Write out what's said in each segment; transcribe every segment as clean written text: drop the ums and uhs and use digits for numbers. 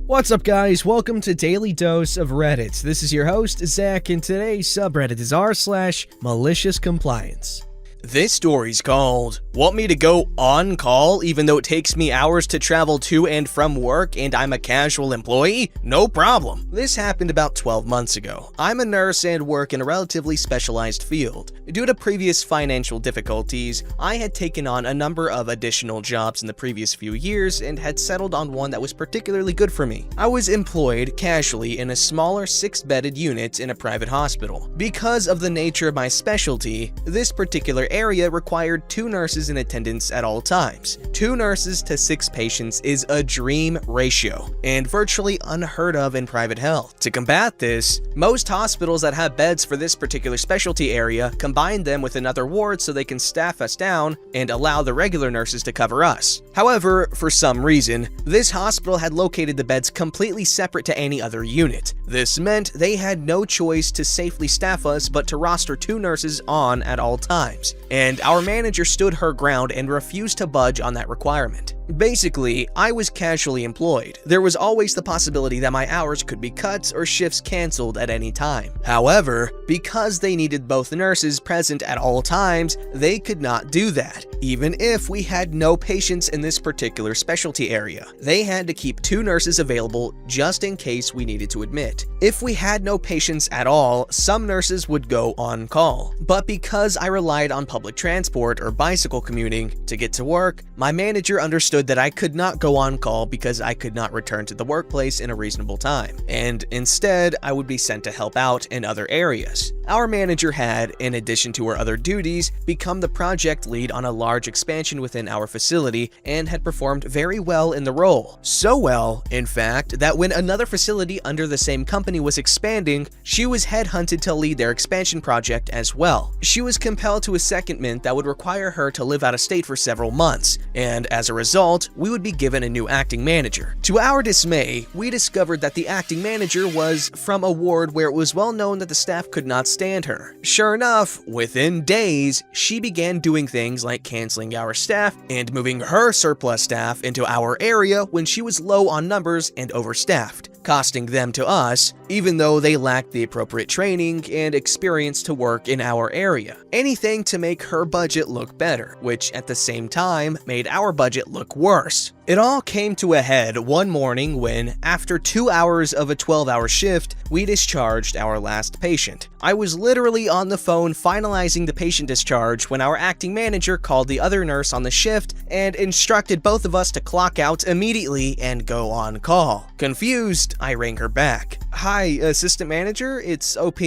What's up, guys? Welcome to Daily Dose of Reddit. This is your host, Zach, and today's subreddit is r/MaliciousCompliance. This story's called, "Want me to go on call even though it takes me hours to travel to and from work and I'm a casual employee? No problem." This happened about 12 months ago. I'm a nurse and work in a relatively specialized field. Due to previous financial difficulties, I had taken on a number of additional jobs in the previous few years and had settled on one that was particularly good for me. I was employed casually in a smaller 6-bedded unit in a private hospital. Because of the nature of my specialty, this particular area required 2 nurses in attendance at all times. 2 nurses to 6 patients is a dream ratio, and virtually unheard of in private health. To combat this, most hospitals that have beds for this particular specialty area combine them with another ward so they can staff us down and allow the regular nurses to cover us. However, for some reason, this hospital had located the beds completely separate to any other unit. This meant they had no choice to safely staff us but to roster 2 nurses on at all times. And our manager stood her ground and refused to budge on that requirement. Basically, I was casually employed. There was always the possibility that my hours could be cut or shifts canceled at any time. However, because they needed both nurses present at all times, they could not do that, even if we had no patients in this particular specialty area. They had to keep 2 nurses available just in case we needed to admit. If we had no patients at all, some nurses would go on call. But because I relied on public transport or bicycle commuting to get to work, my manager understood that I could not go on call because I could not return to the workplace in a reasonable time, and instead I would be sent to help out in other areas. Our manager had, in addition to her other duties, become the project lead on a large expansion within our facility and had performed very well in the role. So well, in fact, that when another facility under the same company was expanding, she was headhunted to lead their expansion project as well. She was compelled to a secondment that would require her to live out of state for several months, and as a result, we would be given a new acting manager. To our dismay, we discovered that the acting manager was from a ward where it was well known that the staff could not stand her. Sure enough, within days, she began doing things like canceling our staff and moving her surplus staff into our area when she was low on numbers and overstaffed, costing them to us, even though they lacked the appropriate training and experience to work in our area. Anything to make her budget look better, which at the same time made our budget look worse. It all came to a head one morning when, after 2 hours of a 12-hour shift, we discharged our last patient. I was literally on the phone finalizing the patient discharge when our acting manager called the other nurse on the shift and instructed both of us to clock out immediately and go on call. Confused, I rang her back. "Hi, assistant manager, it's OP.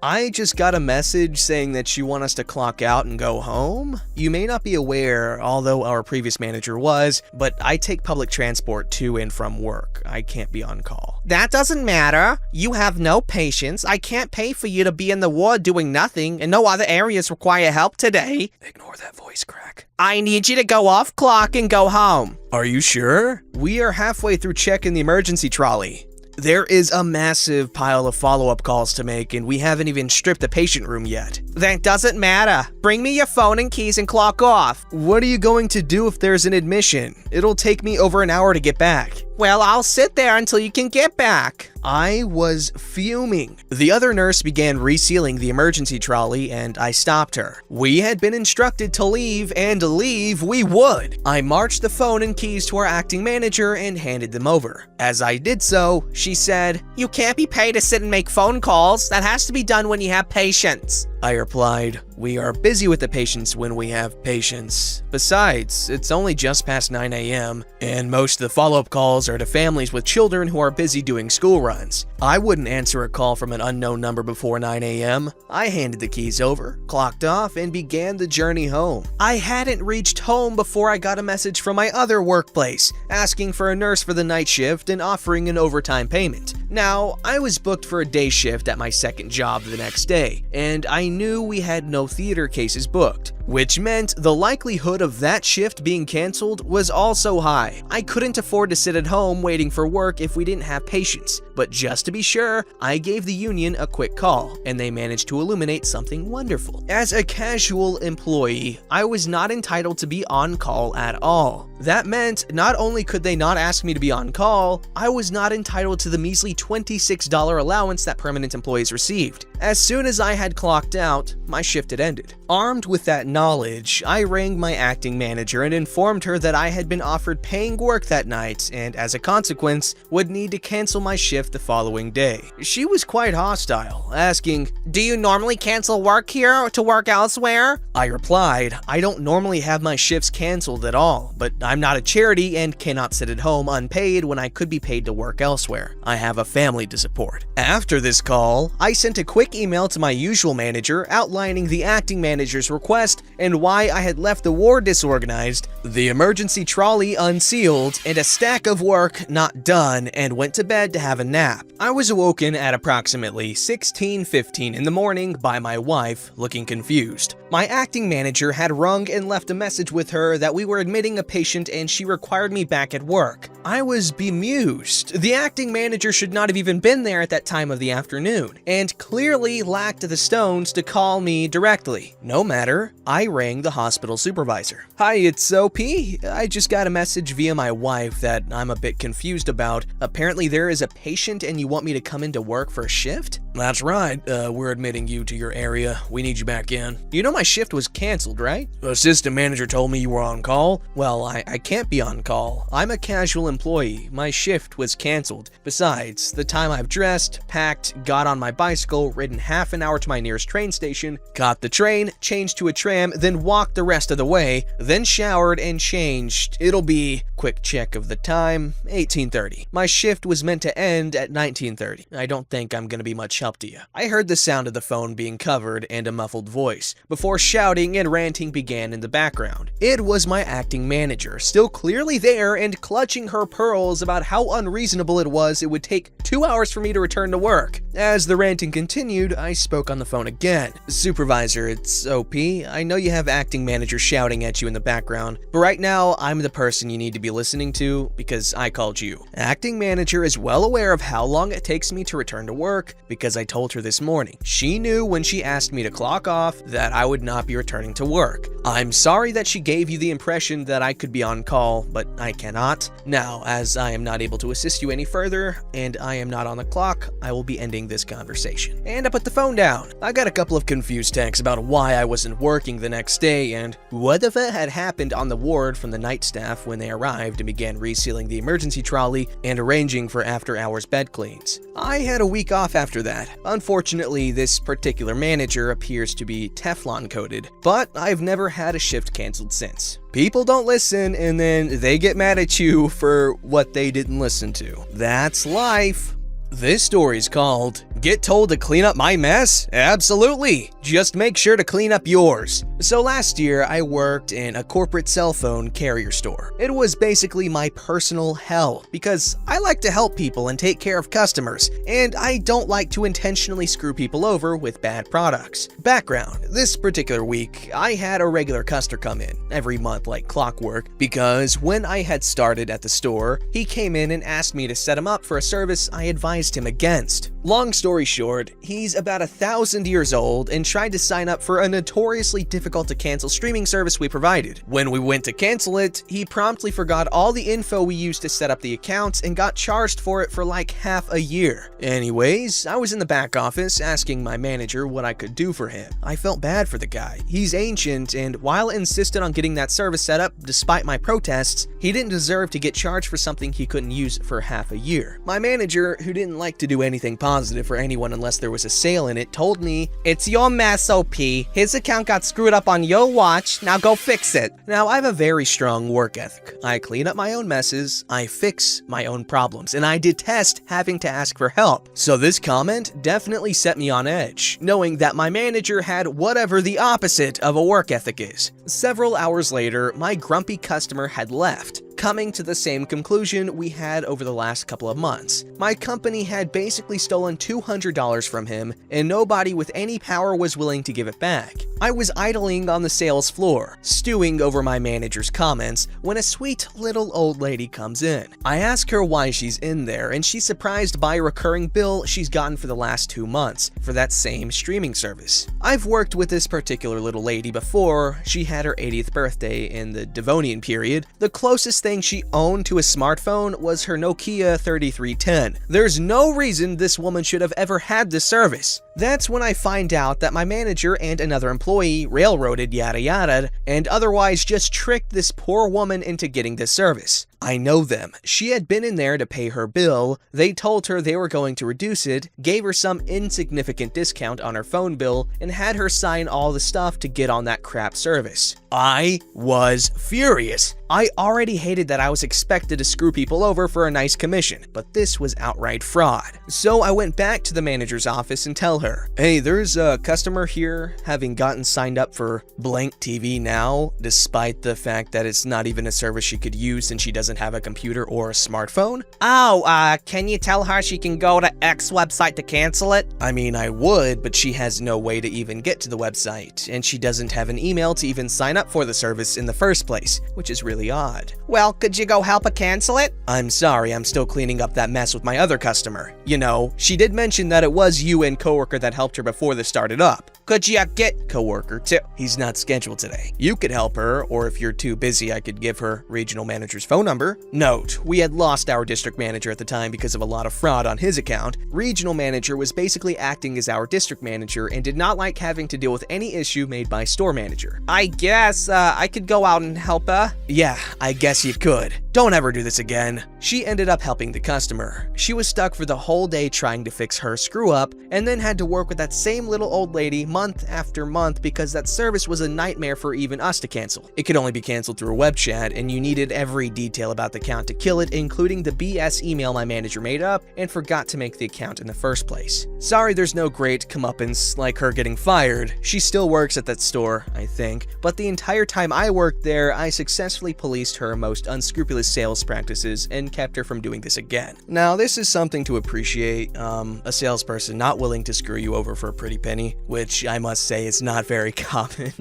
I just got a message saying that you want us to clock out and go home. You may not be aware, although our previous manager was, but I take public transport to and from work. I can't be on call." "That doesn't matter. You have no patients. I can't pay for you to be in the ward doing nothing, and no other areas require help today." Ignore that voice crack. "I need you to go off clock and go home." Are you sure? We are halfway through checking the emergency trolley. There is a massive pile of follow-up calls to make, and we haven't even stripped the patient room yet. "That doesn't matter. Bring me your phone and keys and clock off." What are you going to do if there's an admission? It'll take me over an hour to get back. "Well, I'll sit there until you can get back." I was fuming. The other nurse began resealing the emergency trolley, and I stopped her. We had been instructed to leave, and leave we would. I marched the phone and keys to our acting manager and handed them over. As I did so, she said, "You can't be paid to sit and make phone calls. That has to be done when you have patients." I replied, "We are busy with the patients when we have patients. Besides, it's only just past 9 a.m., and most of the follow-up calls are to families with children who are busy doing school runs. I wouldn't answer a call from an unknown number before 9 a.m. I handed the keys over, clocked off, and began the journey home. I hadn't reached home before I got a message from my other workplace, asking for a nurse for the night shift and offering an overtime payment. Now, I was booked for a day shift at my second job the next day, and I knew we had no theater cases booked, which meant the likelihood of that shift being canceled was also high. I couldn't afford to sit at home waiting for work if we didn't have patients, but just to be sure, I gave the union a quick call, and they managed to illuminate something wonderful. As a casual employee, I was not entitled to be on call at all. That meant not only could they not ask me to be on call, I was not entitled to the measly $26 allowance that permanent employees received. As soon as I had clocked out, my shift had ended. Armed with that knowledge, I rang my acting manager and informed her that I had been offered paying work that night and, as a consequence, would need to cancel my shift the following day. She was quite hostile, asking, Do you normally cancel work here to work elsewhere? I replied, I don't normally have my shifts canceled at all, but I'm not a charity and cannot sit at home unpaid when I could be paid to work elsewhere. I have a family to support. After this call, I sent a quick email to my usual manager outlining the acting manager's request and why I had left the ward disorganized, the emergency trolley unsealed, and a stack of work not done, and went to bed to have a nap. I was awoken at approximately 16:15 in the morning by my wife, looking confused. My acting manager had rung and left a message with her that we were admitting a patient and she required me back at work. I was bemused. The acting manager should not have even been there at that time of the afternoon, and clearly lacked the stones to call me directly. No matter, I rang the hospital supervisor. Hi, it's OP. I just got a message via my wife that I'm a bit confused about. Apparently there is a patient and you want me to come into work for a shift? That's right. We're admitting you to your area. We need you back in. You know my shift was canceled, right? The assistant manager told me you were on call. Well, I can't be on call. I'm a casual employee. My shift was canceled. Besides, the time I've dressed, packed, got on my bicycle, ridden half an hour to my nearest train station, caught the train, changed to a tram, then walked the rest of the way, then showered and changed. It'll be, quick check of the time, 18:30. My shift was meant to end at 19:30. I don't think I'm gonna be much help to you. I heard the sound of the phone being covered and a muffled voice, before shouting and ranting began in the background. It was my acting manager, still clearly there and clutching her pearls about how unreasonable it was it would take 2 hours for me to return to work. As the ranting continued, I spoke on the phone again. Supervisor, it's OP. I know you have acting manager shouting at you in the background, but right now I'm the person you need to be listening to because I called you. Acting manager is well aware of how long it takes me to return to work because I told her this morning. She knew when she asked me to clock off that I would not be returning to work. I'm sorry that she gave you the impression that I could be on call, but I cannot. Now, as I am not able to assist you any further, and I am not on the clock, I will be ending this conversation. And I put the phone down. I got a couple of confused texts about why I wasn't working the next day and whatever had happened on the ward from the night staff when they arrived and began resealing the emergency trolley and arranging for after-hours bed cleans. I had a week off after that. Unfortunately, this particular manager appears to be Teflon coated, but I've never had a shift canceled since. People don't listen and then they get mad at you for what they didn't listen to. That's life. This story's called, Get Told to Clean Up My Mess? Absolutely! Just make sure to clean up yours. So last year, I worked in a corporate cell phone carrier store. It was basically my personal hell because I like to help people and take care of customers, and I don't like to intentionally screw people over with bad products. Background: this particular week, I had a regular customer come in every month like clockwork because when I had started at the store, he came in and asked me to set him up for a service I advised him against. Long story short, he's about 1,000 years old and tried to sign up for a notoriously difficult to cancel streaming service we provided. When we went to cancel it, he promptly forgot all the info we used to set up the accounts and got charged for it for like half a year. Anyways, I was in the back office asking my manager what I could do for him. I felt bad for the guy. He's ancient, and while insisted on getting that service set up despite my protests, he didn't deserve to get charged for something he couldn't use for half a year. My manager, who didn't like to do anything positive for anyone unless there was a sale in it, told me, It's your mess, OP. His account got screwed up on your watch. Now go fix it. Now, I have a very strong work ethic. I clean up my own messes, I fix my own problems, and I detest having to ask for help. So this comment definitely set me on edge, knowing that my manager had whatever the opposite of a work ethic is. Several hours later, my grumpy customer had left. coming to the same conclusion we had over the last couple of months. My company had basically stolen $200 from him, and nobody with any power was willing to give it back. I was idling on the sales floor, stewing over my manager's comments, when a sweet little old lady comes in. I ask her why she's in there, and she's surprised by a recurring bill she's gotten for the last 2 months for that same streaming service. I've worked with this particular little lady before. She had her 80th birthday in the Devonian period. The closest thing she owned to a smartphone was her Nokia 3310. There's no reason this woman should have ever had this service. That's when I find out that my manager and another employee railroaded yada yada and otherwise just tricked this poor woman into getting this service. I know them. She had been in there to pay her bill. They told her they were going to reduce it, gave her some insignificant discount on her phone bill, and had her sign all the stuff to get on that crap service. I was furious. I already hated that I was expected to screw people over for a nice commission, but this was outright fraud. So I went back to the manager's office and tell her, hey, there's a customer here having gotten signed up for blank TV now, despite the fact that it's not even a service she could use since she doesn't have a computer or a smartphone. Oh, can you tell her she can go to X website to cancel it? I mean, I would, but she has no way to even get to the website, and she doesn't have an email to even sign up for the service in the first place, which is really odd. Well, could you go help her cancel it? I'm sorry, I'm still cleaning up that mess with my other customer. You know, she did mention that it was you and coworker that helped her before this started up. Could you get coworker too? He's not scheduled today. You could help her, or if you're too busy, I could give her regional manager's phone number. Note, we had lost our district manager at the time because of a lot of fraud on his account. Regional manager was basically acting as our district manager and did not like having to deal with any issue made by store manager. I guess I could go out and help her. Yeah, I guess you could. Don't ever do this again. She ended up helping the customer. She was stuck for the whole day trying to fix her screw up, and then had to work with that same little old lady month after month because that service was a nightmare for even us to cancel. It could only be canceled through a web chat, and you needed every detail about the account to kill it, including the BS email my manager made up and forgot to make the account in the first place. Sorry there's no great comeuppance like her getting fired. She still works at that store, I think, but the entire time I worked there, I successfully policed her most unscrupulous sales practices and kept her from doing this again. Now, this is something to appreciate, a salesperson not willing to screw you over for a pretty penny, which I must say is not very common.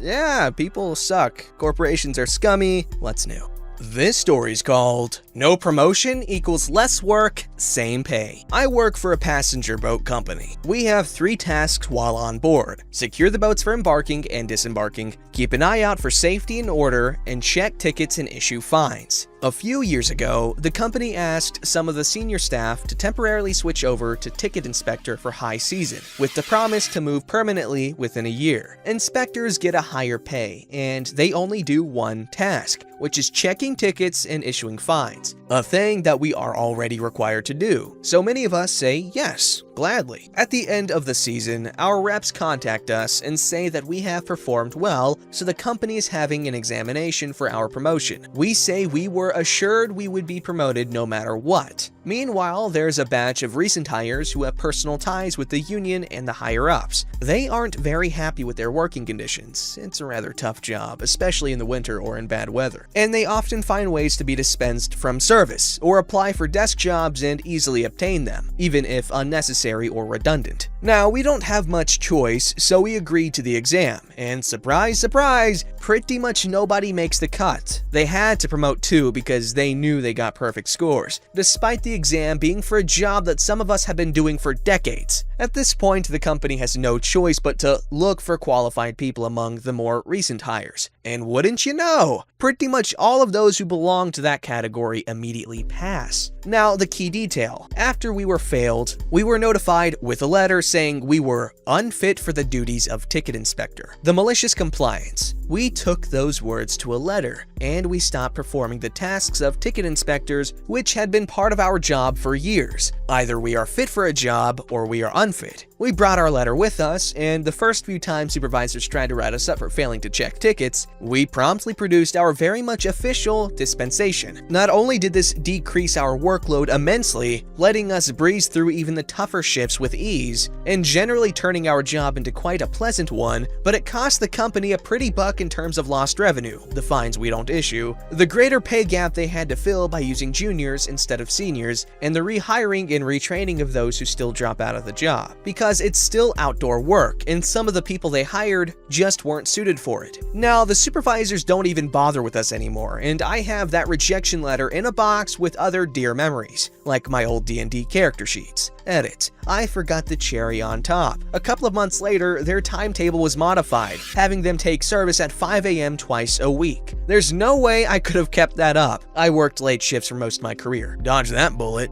Yeah, people suck. Corporations are scummy. What's new? This story's called No Promotion Equals Less Work, Same Pay. I work for a passenger boat company. We have 3 tasks while on board: secure the boats for embarking and disembarking, keep an eye out for safety and order, and check tickets and issue fines. A few years ago, the company asked some of the senior staff to temporarily switch over to ticket inspector for high season, with the promise to move permanently within a year. Inspectors get a higher pay, and they only do one task, which is checking tickets and issuing fines, a thing that we are already required to do. So many of us say yes, gladly. At the end of the season, our reps contact us and say that we have performed well, so the company is having an examination for our promotion. We say we were assured we would be promoted no matter what. Meanwhile, there's a batch of recent hires who have personal ties with the union and the higher-ups. They aren't very happy with their working conditions. It's a rather tough job, especially in the winter or in bad weather. And they often find ways to be dispensed from service, or apply for desk jobs and easily obtain them, even if unnecessary or redundant. Now, we don't have much choice, so we agreed to the exam, and surprise, surprise, pretty much nobody makes the cut. They had to promote 2 because they knew they got perfect scores, despite the exam being for a job that some of us have been doing for decades. At this point, the company has no choice but to look for qualified people among the more recent hires. And wouldn't you know, pretty much all of those who belong to that category immediately pass. Now, the key detail. After we were failed, we were notified with a letter saying we were unfit for the duties of ticket inspector. The malicious compliance. We took those words to a letter, and we stopped performing the tasks of ticket inspectors, which had been part of our job for years. Either we are fit for a job or we are unfit. We brought our letter with us, and the first few times supervisors tried to write us up for failing to check tickets, we promptly produced our very much official dispensation. Not only did this decrease our workload immensely, letting us breeze through even the tougher shifts with ease, and generally turning our job into quite a pleasant one, but it cost the company a pretty buck in terms of lost revenue, the fines we don't issue, the greater pay gap they had to fill by using juniors instead of seniors, and the rehiring and retraining of those who still drop out of the job. Because it's still outdoor work, and some of the people they hired just weren't suited for it. Now, the supervisors don't even bother with us anymore, and I have that rejection letter in a box with other dear memories, like my old D&D character sheets. Edit. I forgot the cherry on top. A couple of months later, their timetable was modified, having them take service at 5 a.m. twice a week. There's no way I could have kept that up. I worked late shifts for most of my career. Dodge that bullet.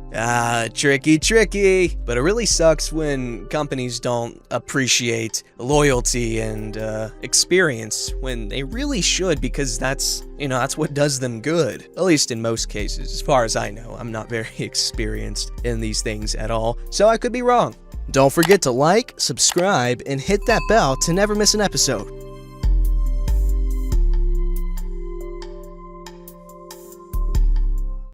Tricky. But it really sucks when companies don't appreciate loyalty and experience when they really should, because that's what does them good. At least in most cases, as far as I know. I'm not very experienced in these things at all, so I could be wrong. Don't forget to like, subscribe, and hit that bell to never miss an episode.